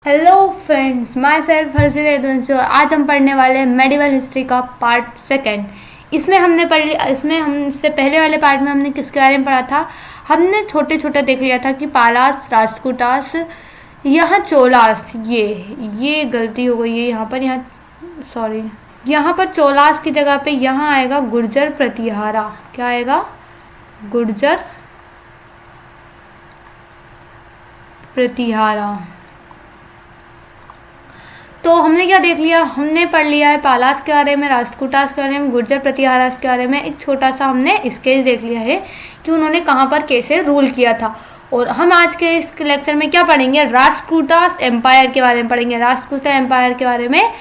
Hello friends, my self हर्षित यदुवंशी। आज हम पढ़ने वाले हैं मेडिवल हिस्ट्री का पार्ट सेकेंड। इसमें हमसे पहले वाले पार्ट में हमने किसके बारे में पढ़ा था। हमने छोटे छोटे देख लिया था कि पालास, राष्ट्रकूटास, यहाँ चोलास, ये गलती हो गई है यहाँ पर चोलास की जगह पे यहाँ आएगा गुर्जर प्रतिहारा। क्या आएगा? गुर्जर प्रतिहारा। तो हमने क्या देख लिया? हमने पढ़ लिया है पालास के बारे में, राष्ट्रकूटास के बारे में, गुर्जर प्रतिहारास के बारे में। एक छोटा सा हमने स्केच देख लिया है कि उन्होंने कहाँ पर कैसे रूल किया था। और हम आज के इस लेक्चर में क्या पढ़ेंगे? राष्ट्रकूटास एम्पायर के बारे में पढ़ेंगे। राष्ट्रकूटा एम्पायर के बारे में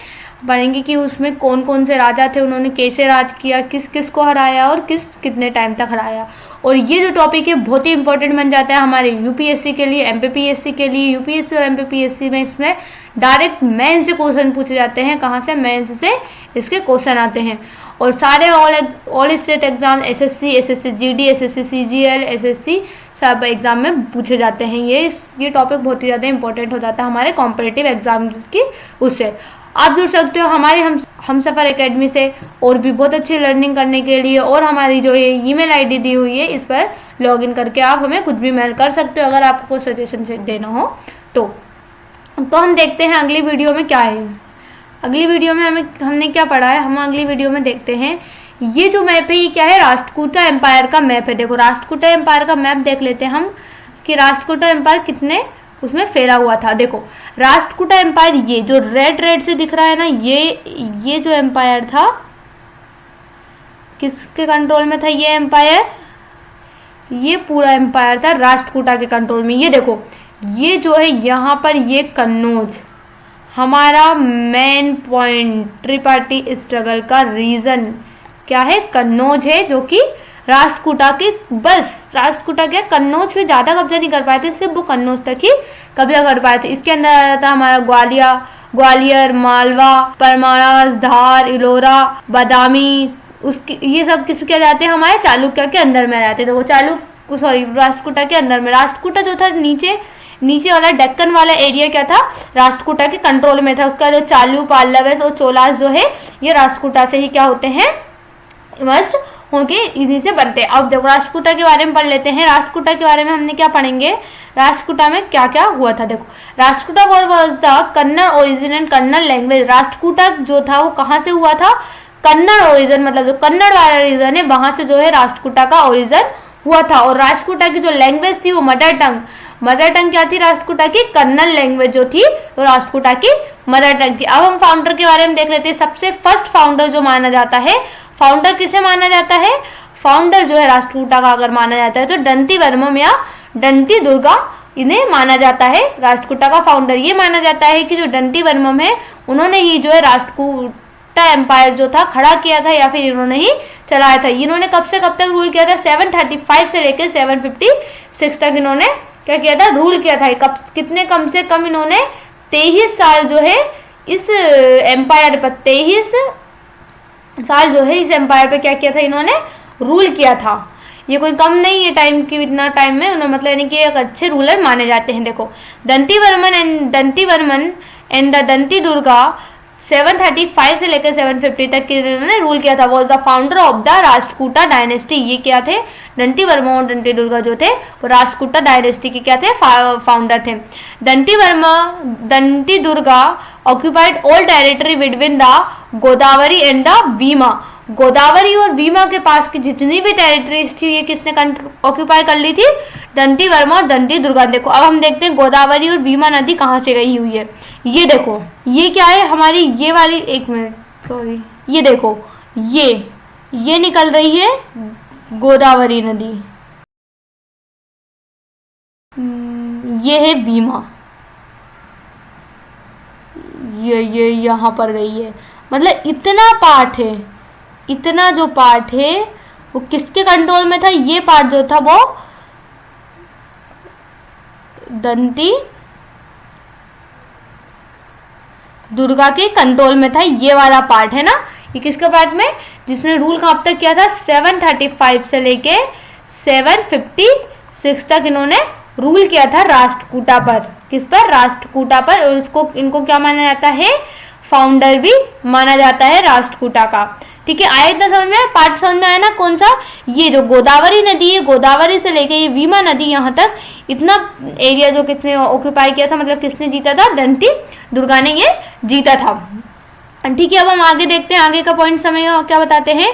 पढ़ेंगे कि उसमें कौन कौन से राजा थे, उन्होंने कैसे राज किया, किस किस को हराया और कितने टाइम तक हराया। और ये जो टॉपिक है बहुत ही इंपॉर्टेंट बन जाता है हमारे यूपीएससी के लिए, एमपीपीएससी के लिए। यूपीएससी और एमपीपीएससी में इसमें डायरेक्ट मेंस से क्वेश्चन पूछे जाते हैं। कहाँ से? मेंस से इसके क्वेश्चन आते हैं। और सारे all state exam, SSC GD, SSC CGL, SSC सब एग्जाम में पूछे जाते हैं। ये टॉपिक बहुत ही ज़्यादा इंपॉर्टेंट हो जाता है हमारे कॉम्पिटिटिव एग्जाम की। उससे आप जुड़ सकते हो हमारे हम सफ़र एकेडमी से और भी बहुत अच्छी लर्निंग करने के लिए। और हमारी जो ये ईमेल आईडी दी हुई है, इस पर लॉगिन करके आप हमें कुछ भी मेल कर सकते हो अगर आपको सजेशन देना हो तो हम देखते हैं अगली वीडियो में क्या है। अगली वीडियो में हमने क्या पढ़ा है, हम अगली वीडियो में देखते हैं। ये जो मैप है ये क्या है? राष्ट्रकूटा एम्पायर का मैप है। देखो, राष्ट्रकूटा एम्पायर का मैप देख लेते हैं हम कि राष्ट्रकूटा एम्पायर कितने उसमें फैला हुआ था। देखो, राष्ट्रकूटा एम्पायर ये जो रेड से दिख रहा है ना, ये जो एम्पायर था किसके कंट्रोल में था? ये एम्पायर, ये पूरा एम्पायर था राष्ट्रकूटा के कंट्रोल में। ये देखो, ये जो है यहाँ पर ये कन्नौज हमारा मेन पॉइंट, त्रिपाठी स्ट्रगल का रीजन क्या है? कन्नौज है, जो कि राष्ट्रकूटा के राष्ट्रकूटा क्या कन्नौज पे ज़्यादा कब्जा नहीं कर पाए थे, सिर्फ वो कन्नौज तक ही कब्जा कर पाए थे। इसके अंदर आ जाता हमारा ग्वालियर, मालवा, परमाणस, धार, इलोरा, बादामी, ये सब किसके आ जाते हैं? हमारे चालुक्य के अंदर में आ जाते हैं। देखो, राष्ट्रकूटा के अंदर में। राष्ट्रकूटा जो था नीचे वाला डेक्कन वाला एरिया क्या था? राष्ट्रकूटा के कंट्रोल में था। उसका जो चालू, पाल्लव और चोलास जो है ये राष्ट्रकूटा से ही क्या होते हैं? इमर्ज होके इन्हीं से बनते हैं। अब देखो, राष्ट्रकूटा के बारे में पढ़ लेते हैं। राष्ट्रकूटा के बारे में हमने क्या पढ़ेंगे? राष्ट्रकूटा में क्या क्या हुआ था। देखो, Rashtrakuta was the Kannada origin and Kannada language. Rashtrakuta जो था वो कहाँ से हुआ था? कन्नड़ ओरिजिन, मतलब जो कन्नड़ वाला रीजन है वहां से जो है राष्ट्रकूटा का ओरिजिन हुआ था। और राष्ट्रकूटा की जो लैंग्वेज थी वो मदर टंग क्या थी? राष्ट्रकूटा की कन्नड़ लैंग्वेज जो थी वो राष्ट्रकूटा की मदर टंग थी। अब हम फाउंडर के बारे में देख लेते हैं। सबसे फर्स्ट फाउंडर जो माना जाता है, फाउंडर किसे माना जाता है? फाउंडर जो है राष्ट्रकूटा का अगर माना जाता है तो दंती वर्मन या दंती दुर्गा इन्हें माना जाता है राष्ट्रकूटा का फाउंडर। ये माना जाता है कि जो दंती वर्मन है उन्होंने ही जो है राष्ट्रकूटा एम्पायर जो था खड़ा किया था, या फिर इन्होंने ही चलाया था। इन्होंने कब से कब तक रूल किया था? 735 से लेकर 756 तक इन्होंने क्या किया था? रूल किया था। कितने कम से कम इन्होंने 23 साल जो है इस एम्पायर पर 23 साल जो है इस एम्पायर पे क्या किया था? इन्होंने रूल किया था। ये कोई कम नहीं है टाइम की, इतना टाइम में उन्होंने मतलब यानी कि एक अच्छे रूलर माने जाते हैं। देखो, दंती वर्मन एंड द दंती दुर्गा 735 से लेकर 750 तक इन्होंने रूल किया था। Was the founder of the Rashtrakuta dynasty. ये क्या थे? दंती वर्मा और दंती दुर्गा जो थे वो राष्ट्रकूटा डायनेस्टी के क्या थे? फाउंडर थे। Danti Durga occupied all territory between the Godavari and the Bhima. Godavari और भीमा के पास की जितनी भी टेरिटरीज थी ये किसने ऑक्यूपाई कर ली थी? दंती वर्मा और दंती दुर्गा। देखो, अब हम देखते हैं गोदावरी और भीमा नदी कहाँ से गई हुई है। ये देखो, ये क्या है हमारी ये वाली, एक मिनट सॉरी, ये देखो, ये निकल रही है गोदावरी नदी, ये है भीमा, ये यहाँ पर गई है। मतलब इतना पार्ट है, इतना जो पार्ट है वो किसके कंट्रोल में था? ये पार्ट जो था वो दंती दुर्गा के कंट्रोल में था। ये वाला पार्ट है ना, ये किसके पार्ट में? जिसने रूल कब तक किया था? 735 से लेके 756 तक इन्होंने रूल किया था राष्ट्रकूटा पर। किस पर? राष्ट्रकूटा पर। और इसको इनको क्या माना जाता है? फाउंडर भी माना जाता है राष्ट्रकूटा का। ठीक है, आया इतना समझ में? पार्ट समझ में आया ना? कौन सा? ये जो गोदावरी नदी है, गोदावरी से लेके ये भीमा नदी यहाँ तक इतना एरिया जो किसने ऑक्यूपाई किया था, मतलब किसने जीता था? दंती दुर्गा ने ये जीता था। ठीक है, अब हम आगे देखते हैं, आगे का पॉइंट समय क्या बताते हैं।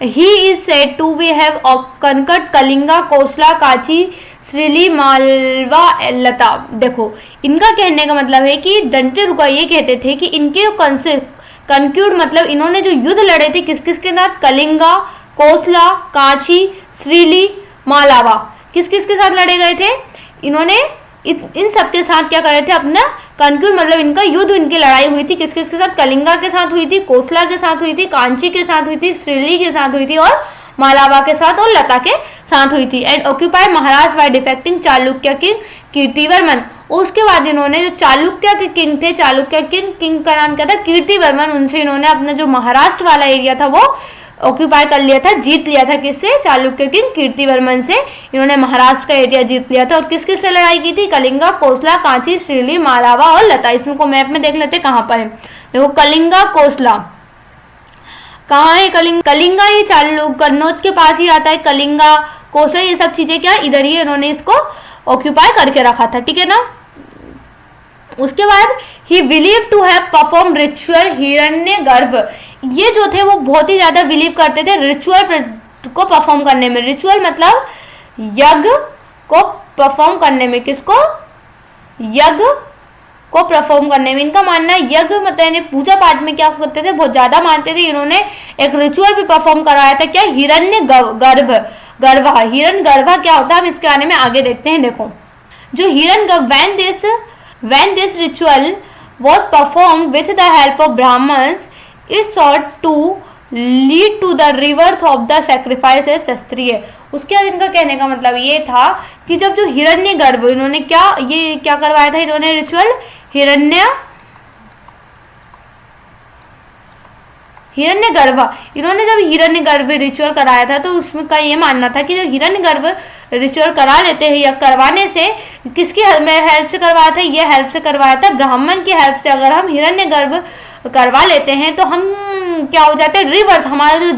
He is said to be have conquered Kalinga, Kosala, Kanchi, Shrili, Malwa, Lata. देखो, इनका कहने का मतलब है कि दंती दुर्गा ये कहते थे कि इनके कंक्यूड मतलब इन्होंने जो युद्ध लड़े थे किस किस के साथ? कलिंगा, कोसला, कांची, श्रीली, मालावा, किस किस के साथ लड़े गए थे? इन्होंने इन सब के साथ क्या करे थे? अपना कंक्यूड मतलब इनका युद्ध, इनकी लड़ाई हुई थी किस किस के साथ? कलिंगा के साथ हुई थी, कोसला के साथ हुई थी, कांची के साथ हुई थी, श्रीली के साथ हुई थी और मालावा के साथ और लता के साथ हुई थी। And occupy Maharashtra by defeating Chalukya king Kirtivarman. उसके बाद इन्होंने जो चालुक्य के किंग थे, चालुक्य किंग का नाम क्या था? कीर्तिवर्मन, उनसे इन्होंने अपना जो महाराष्ट्र वाला एरिया था वो ऑक्यूपाई कर लिया था, जीत लिया था। किससे? चालुक्य किंग कीर्तिवर्मन से इन्होंने महाराष्ट्र का एरिया जीत लिया था। और किस किस से लड़ाई की थी? कलिंगा, कोसला, कांची, श्रीली, मालावा और लता। इसमें को मैप में देख लेते कहाँ पर है। देखो, कलिंगा, कोसला कहाँ है? कलिंगा ये कन्नौज के पास ही आता है। कलिंगा, कोसला, ये सब चीजें क्या इधर ही इन्होंने इसको ऑक्यूपाई करके रखा था। ठीक है ना। उसके बाद he believe to have perform ritual Hiranyagarbha. ये जो थे वो बहुत ही ज्यादा बिलीव करते थे रिचुअल को परफॉर्म करने में। रिचुअल मतलब यज्ञ को परफॉर्म करने में। किसको? यज्ञ को परफॉर्म करने में। इनका मानना है यज्ञ मतलब पूजा पाठ में क्या करते थे? बहुत ज्यादा मानते थे। इन्होंने एक रिचुअल भी परफॉर्म कराया था। क्या? गर्भा। हिरण गर्भा क्या होता है हम इसके बारे में आगे देखते हैं। देखो, जो हिरण when this ritual was performed with the help of Brahmins, it sought to lead to the rebirth of the sacrifice as शास्त्रीय। उसके बाद इनका कहने का मतलब ये था कि जब जो हिरण्यगर्भ इन्होंने क्या करवाया था? इन्होंने रिचुअल हिरण्यगर्भ, इन्होंने जब हिरण्यगर्भ रिचुअल कराया था तो उसमें का ये मानना था कि जब हिरण्यगर्भ रिचुअल करा लेते हैं या करवाने से किसकी हेल्प से करवाया था? ये हेल्प से करवाया था ब्राह्मण की हेल्प से। अगर हम हिरण्यगर्भ करवा लेते हैं तो हम क्या हो जाते हैं? रिबर्थ, हमारा जो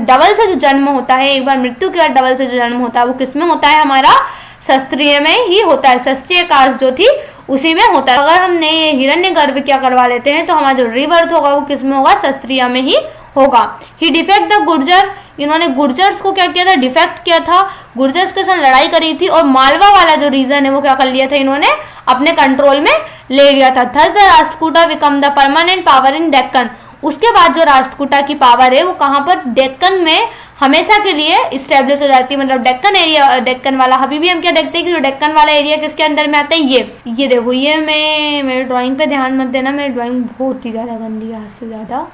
डबल से जो जन्म होता है, एक बार मृत्यु के बाद डबल से जो जन्म होता है वो किसमें होता है? हमारा शास्त्रीय में ही होता है। शास्त्रीय कास्ट जो थी उसी में होता है। अगर हमने हिरण्यगर्भ क्या करवा लेते हैं तो हमारा जो रिबर्थ होगा वो किसमें होगा? शास्त्रीय में ही होगा। ही डिफेक्ट द गुर्जर, इन्होंने गुर्जर्स को क्या किया था? डिफेक्ट किया था, गुर्जर्स के साथ लड़ाई करी थी और मालवा वाला जो रीजन है वो क्या कर लिया था? इन्होंने अपने कंट्रोल में ले लिया था। Thus the Rashtrakuta become the permanent power in Deccan. उसके बाद जो राष्ट्रकूटा की पावर है वो कहाँ पर? डेक्कन में हमेशा के लिए इस्टेब्लिश हो जाती है। मतलब डेक्कन एरिया, डेक्कन वाला, अभी भी हम क्या देखते हैं कि जो डेक्कन वाला एरिया किसके अंदर में आता है? ये देखो, ये मैं मेरे ड्राइंग पे ध्यान मत देना, मेरी ड्राइंग बहुत ही ज्यादा गंदी है, हद से ज्यादा।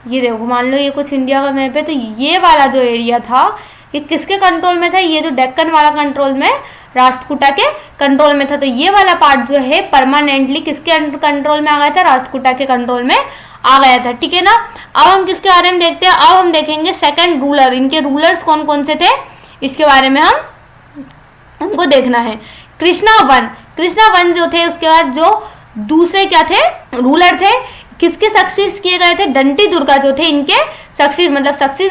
ये देखो, मान लो ये कुछ इंडिया का मैप है तो ये वाला जो एरिया था ये किसके कंट्रोल में था? ये जो डेक्कन वाला कंट्रोल में, राष्ट्रकूटा के कंट्रोल में था। तो ये वाला पार्ट जो है परमानेंटली किसके कंट्रोल में आ गया था? राष्ट्रकूटा के कंट्रोल में आ गया था। ठीक है ना। अब हम किसके बारे में देखते हैं? अब हम देखेंगे सेकंड रूलर। इनके रूलर्स कौन कौन से थे इसके बारे में हमको देखना है। कृष्णा वन जो थे, उसके बाद जो दूसरे क्या थे? रूलर थे। किसके सक्सीड किए गए थे? दंती दुर्गा जो थे इनके सक्सीड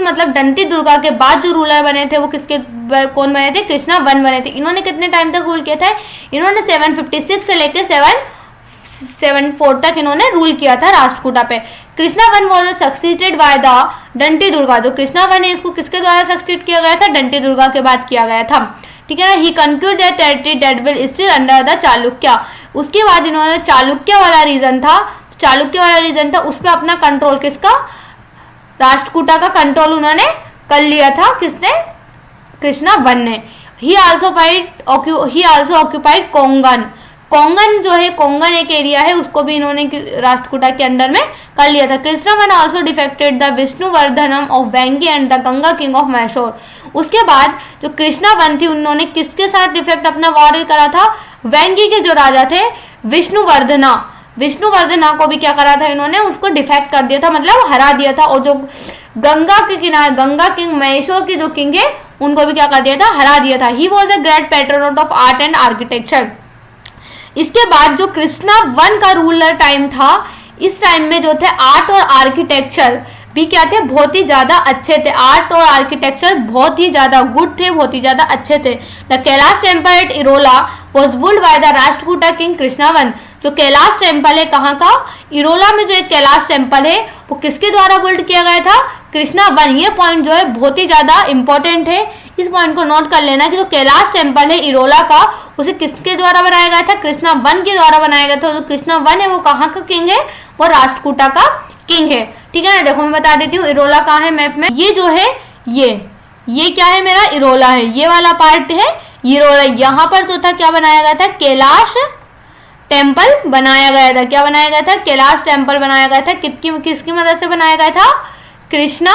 मतलब दंती दुर्गा के बाद जो रूलर बने थे वो किसके कौन बने थे? कृष्णा वन बने थे। इन्होंने कितने टाइम तक रूल किया था? इन्होंने 756 से लेकर 774 तक इन्होंने रूल किया था राष्ट्रकूटा पे। Krishna one was succeeded by the Danti Durga. जो कृष्णा वन है इसको किसके द्वारा सक्सीड किया गया था? दंती दुर्गा के बाद किया गया था। ठीक है ना। He conquered that territory that will still under the Chalukya. उसके बाद इन्होंने चालुक्य वाला रीजन था उस पर अपना कंट्रोल किसका? राष्ट्रकूटा का कंट्रोल उन्होंने कर लिया था। किसने? कृष्णा वन ने। ही आल्सो ऑक्यूपाइड कोंगन जो है, कोंगन एक एरिया है, उसको भी इन्होंने राष्ट्रकूटा के अंडर में कर लिया था। Krishna one also defeated the Vishnuvardhanam of Vengi and the Ganga king of Mysore. उसके बाद जो कृष्णा वन थी उन्होंने किसके साथ डिफेक्ट अपना वॉर करा था? वेंगी के जो राजा थे विष्णुवर्धना को भी क्या करा था इन्होंने, उसको डिफेक्ट कर दिया था, मतलब हरा दिया था। और जो गंगा के किनारे, गंगा किंग महेश्वर की जो किंग है उनको भी क्या कर दिया था, हरा दिया था। He was a great patron of art and architecture. इसके बाद जो कृष्णा वन का रूलर टाइम था, इस टाइम में जो थे आर्ट और आर्किटेक्चर भी क्या थे, बहुत ही ज्यादा अच्छे थे। आर्ट और आर्किटेक्चर बहुत ही ज्यादा गुड थे, बहुत ही ज्यादा अच्छे थे। The Kailash temple at Ellora was built by the Rashtrakuta king Krishna one. जो कैलाश टेम्पल है कहाँ का, इरोला में जो एक कैलाश टेम्पल है वो किसके द्वारा बिल्ड किया गया था, कृष्णावन। ये पॉइंट जो है बहुत ही ज्यादा इंपॉर्टेंट है, इस पॉइंट को नोट कर लेना कि जो कैलाश टेम्पल है इरोला का, उसे किसके द्वारा बनाया गया था, कृष्णावन के द्वारा बनाया गया था। जो कृष्णावन है वो कहाँ का किंग है, वो राष्ट्रकूटा का किंग है। ठीक है ना, देखो मैं बता देती हूँ इरोला कहाँ है मैप में। ये जो है ये क्या है मेरा, इरोला है, ये वाला पार्ट है इरोला। यहाँ पर जो था क्या बनाया गया था, कैलाश टेम्पल बनाया गया था। क्या बनाया गया था, कैलाश टेम्पल बनाया गया था। किसकी मदद से बनाया गया था, कृष्णा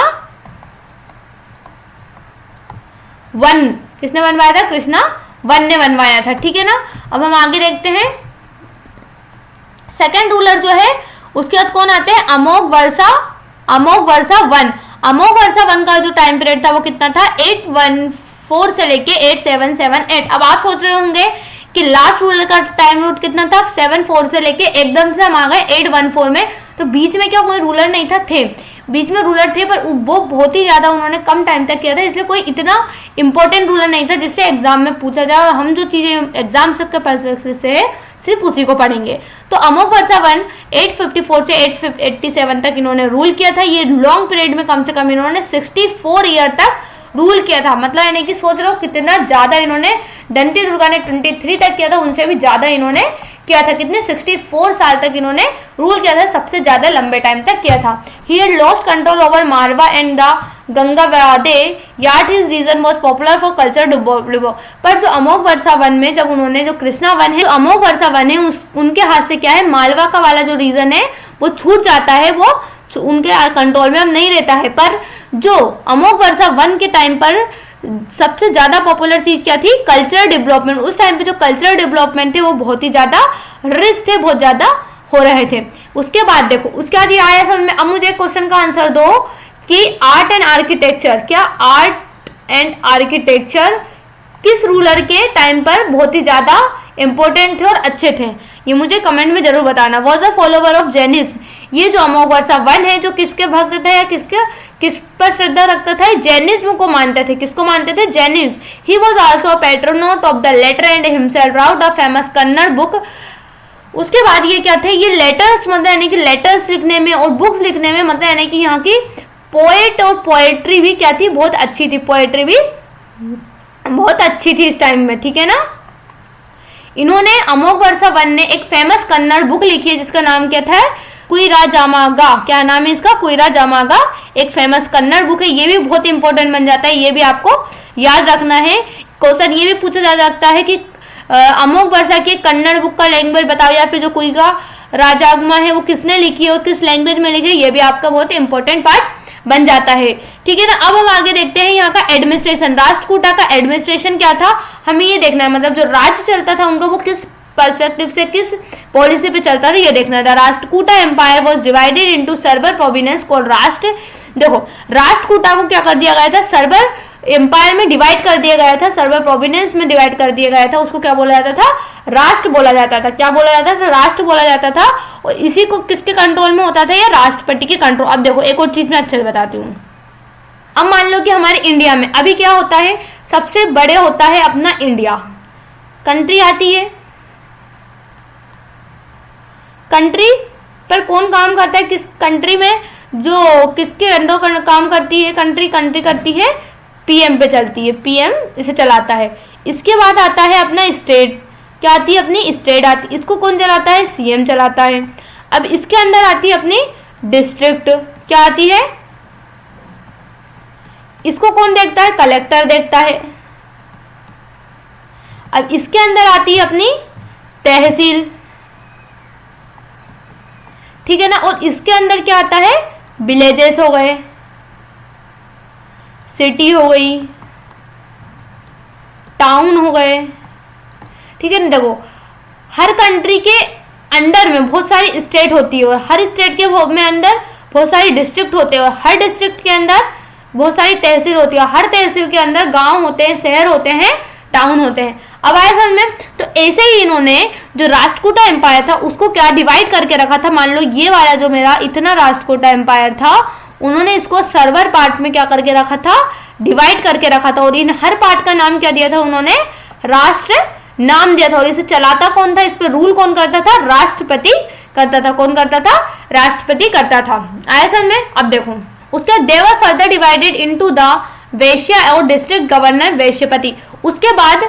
वन। किसने बनवाया था, कृष्णा वन ने बनवाया था। ठीक है ना, अब हम आगे देखते हैं। सेकेंड रूलर जो है उसके बाद कौन आते हैं, अमोघ वर्षा वन। अमोघ वर्षा वन का जो टाइम पीरियड था वो कितना था, 814 से लेके 8778। अब आप सोच रहे होंगे कि लास्ट रूलर का टाइम रूट कितना था, 74 से लेके एकदम से हम आ गए 814 में। तो बीच में क्या कोई रूलर नहीं था, थे बीच में रूलर थे, पर वो बहुत ही ज्यादा उन्होंने कम टाइम तक किया था, इसलिए कोई इतना इंपॉर्टेंट रूलर नहीं था जिससे एग्जाम में पूछा जाए। और हम जो चीजें एग्जाम के पर्सपेक्टिव से है सिर्फ उसी को पढ़ेंगे। तो अमोघ वर्षा वन 854 से 887 तक इन्होंने रूल किया था। ये लॉन्ग पीरियड में कम से कम इन्होंने 64 ईयर तक रूल किया था। मतलब यानी कि सोच रहे हो कितना ज्यादा इन्होंने, दंती दुर्गा ने 23 तक किया था, उनसे भी ज्यादा इन्होंने किया था। कितने, 64 साल तक इन्होंने रूल किया था, सबसे ज्यादा लंबे टाइम तक किया था। He had lost control over Malwa and the Gangavadi, yet his reign was popular for culture development. पर जो अमोघ वर्षा वन में जब उन्होंने, जो कृष्णा वन है, अमोघ वर्षा वन है, उनके हाथ से क्या है, मालवा का वाला जो रीजन है वो छूट जाता है, वो उनके कंट्रोल में अब नहीं रहता है। पर जो अमोघ वर्षा वन के टाइम पर सबसे ज्यादा पॉपुलर चीज क्या थी, कल्चरल डेवलपमेंट। उस टाइम पे जो कल्चरल डेवलपमेंट थे वो बहुत ही ज्यादा रिच थे, बहुत ज्यादा हो रहे थे। उसके बाद देखो, उसके बाद ये आया था उनमें। अब मुझे एक क्वेश्चन का आंसर दो कि आर्ट एंड आर्किटेक्चर, क्या आर्ट एंड आर्किटेक्चर किस रूलर के टाइम पर बहुत ही ज्यादा इंपॉर्टेंट थे और अच्छे थे, ये मुझे कमेंट में जरूर बताना। Was a follower of Jainism. ये जो अमोघ वर्षा वन है, जो किसके भक्त थे या किस पर श्रद्धा रखता था, जैनिज्म को मानते थे। किसको मानते थे, Jainism. He was also patron of the latter and himself wrote the famous Kannada book. उसके बाद ये क्या थे, ये लेटर्स, मतलब यानी कि लेटर्स लिखने में और बुक्स लिखने में, मतलब यानी कि यहाँ की पोएट और पोएट्री भी क्या थी, बहुत अच्छी थी। पोएट्री भी बहुत अच्छी थी इस टाइम में। ठीक है ना, इन्होंने, अमोघ वर्षा वन ने एक फेमस कन्नड़ बुक लिखी है जिसका नाम क्या था, कुइरा जामागा। क्या नाम है इसका, कुइरा जामागा, एक फेमस कन्नड़ बुक है। ये भी बहुत इंपॉर्टेंट बन जाता है, ये भी आपको याद रखना है। क्वेश्चन ये भी पूछा जा सकता है कि अमोघ वर्षा की कन्नड़ बुक का लैंग्वेज बताओ, या फिर जो कुइरा राजागमा है वो किसने लिखी है और किस लैंग्वेज में लिखी है, ये भी आपका बहुत इंपॉर्टेंट पार्ट बन जाता है। ठीक है ना, अब हम आगे देखते हैं यहाँ का एडमिनिस्ट्रेशन। राष्ट्रकूटा का एडमिनिस्ट्रेशन क्या था, हमें ये देखना है, मतलब जो राज्य चलता था उनको वो किस पर्सपेक्टिव से, किस पॉलिसी पे चलता था, ये देखना था। Rashtrakuta empire was divided into several province called rashtra. देखो, राष्ट्रकूटा को क्या कर दिया गया था, सर्वर एम्पायर में डिवाइड कर दिया गया था, सर्वर प्रोविंस में डिवाइड कर दिया गया था। उसको क्या बोला जाता था, राष्ट्र बोला जाता था। क्या बोला जाता था, राष्ट्र बोला जाता था। और इसी को किसके कंट्रोल में होता था, या राष्ट्रपति के कंट्रोल। अब देखो, एक और चीज मैं अच्छे से बताती हूँ। अब मान लो कि हमारे इंडिया में अभी क्या होता है, सबसे बड़े होता है अपना इंडिया, कंट्री आती है। कंट्री पर कौन काम करता है, किस कंट्री में, जो किसके अंडर काम करती है कंट्री करती है, पीएम पे चलती है, पीएम इसे चलाता है। इसके बाद आता है अपना स्टेट, क्या आती है, अपनी स्टेट आती है। इसको कौन चलाता है, सीएम चलाता है। अब इसके अंदर आती है अपनी डिस्ट्रिक्ट, क्या आती है, इसको कौन देखता है, कलेक्टर देखता है। अब इसके अंदर आती है अपनी तहसील, ठीक है ना। और इसके अंदर क्या आता है, विलेजेस हो गए, सिटी हो गई, टाउन हो गए। ठीक है ना, देखो हर कंट्री के अंडर में बहुत सारी स्टेट होती है और हर स्टेट के में अंदर बहुत सारी डिस्ट्रिक्ट होते हैं और हर डिस्ट्रिक्ट के अंदर बहुत सारी तहसील होती है। हर तहसील के अंदर गांव होते हैं, शहर होते हैं, टाउन होते हैं। अब आया समझ में? तो ऐसे ही इन्होंने जो राष्ट्रकूटा एम्पायर था उसको क्या डिवाइड करके रखा था। मान लो ये वाला जो मेरा इतना राष्ट्रकूटा एम्पायर था, उन्होंने इसको सर्वर पार्ट में क्या करके रखा था, डिवाइड करके रखा था। और इन हर पार्ट का नाम क्या दिया था उन्होंने, राष्ट्र नाम दिया था। और इसे चलाता कौन था, इस पर रूल कौन करता था, राष्ट्रपति करता था। कौन करता था, राष्ट्रपति करता था। आया समझ में? अब देखो उसके दे वर फर्दर डिवाइडेड इनटू द वैश्य और डिस्ट्रिक्ट गवर्नर वैश्यपति। उसके बाद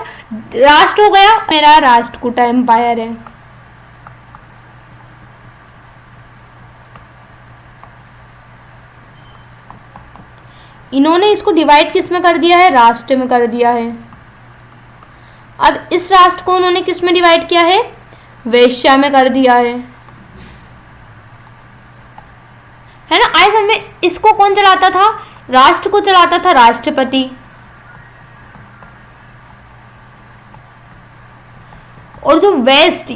राष्ट्र हो गया मेरा राष्ट्रकूटा एम्पायर है। इन्होंने इसको डिवाइड किस में कर दिया है, राष्ट्र में कर दिया है। अब इस राष्ट्र को उन्होंने किस में डिवाइड किया है, वैश्य में कर दिया है ना। आए समझ में? इसको कौन चलाता था, राष्ट्र को चलाता था राष्ट्रपति। और जो वैश्य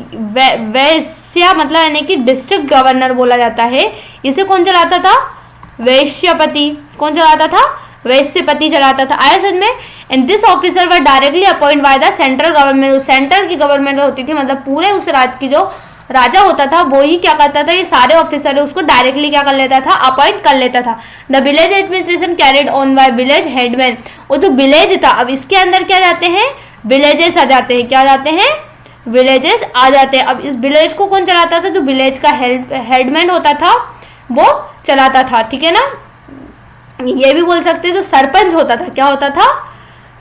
मतलब यानी कि डिस्ट्रिक्ट गवर्नर बोला जाता है, इसे कौन चलाता था, वैश्यपति। कौन चलाता था, वैश्यपति चलाता था। आया समझ में? And this officer were directly appoint by the central government. Centre की गवर्नमेंट होती थी, मतलब पूरे उस राज्य की जो राजा होता था वो ही क्या करता था, ये सारे ऑफिसर है उसको डायरेक्टली क्या कर लेता था, अपॉइंट कर लेता था। The village administration carried on by village headman. और जो विलेज था, अब इसके अंदर क्या जाते हैं, विलेजेस आ जाते हैं। क्या जाते हैं, विलेजेस आ जाते हैं। अब इस विलेज को कौन चलाता था, जो विलेज का हेडमैन होता था वो चलाता था। ठीक है ना। ये भी बोल सकते हैं जो सरपंच होता था, क्या होता था,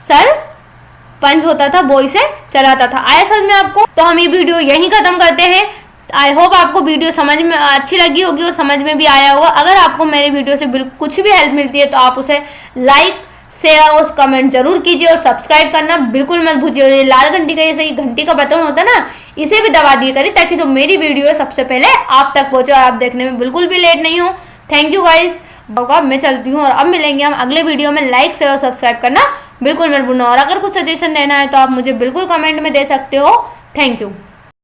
सरपंच होता था, वो इसे चलाता था। आया समझ में आपको? तो हम ये वीडियो यहीं खत्म करते हैं। आई होप आपको वीडियो समझ में अच्छी लगी होगी और समझ में भी आया होगा। अगर आपको मेरे वीडियो से बिल्कुल कुछ भी हेल्प मिलती है तो आप उसे लाइक, शेयर और कमेंट जरूर कीजिए और सब्सक्राइब करना बिल्कुल मत भूलिए। ये लाल घंटी का जैसे घंटी का बटन होता है ना, इसे भी दबा दिया करिए ताकि जो मेरी वीडियो है सबसे पहले आप तक पहुंचे और आप देखने में बिल्कुल भी लेट नहीं हो। Thank you guys. मैं चलती हूँ और अब मिलेंगे हम अगले वीडियो में। लाइक, शेयर और सब्सक्राइब करना बिल्कुल मत भूलना। और अगर कुछ सजेशन देना है तो आप मुझे बिल्कुल कमेंट में दे सकते हो। Thank you.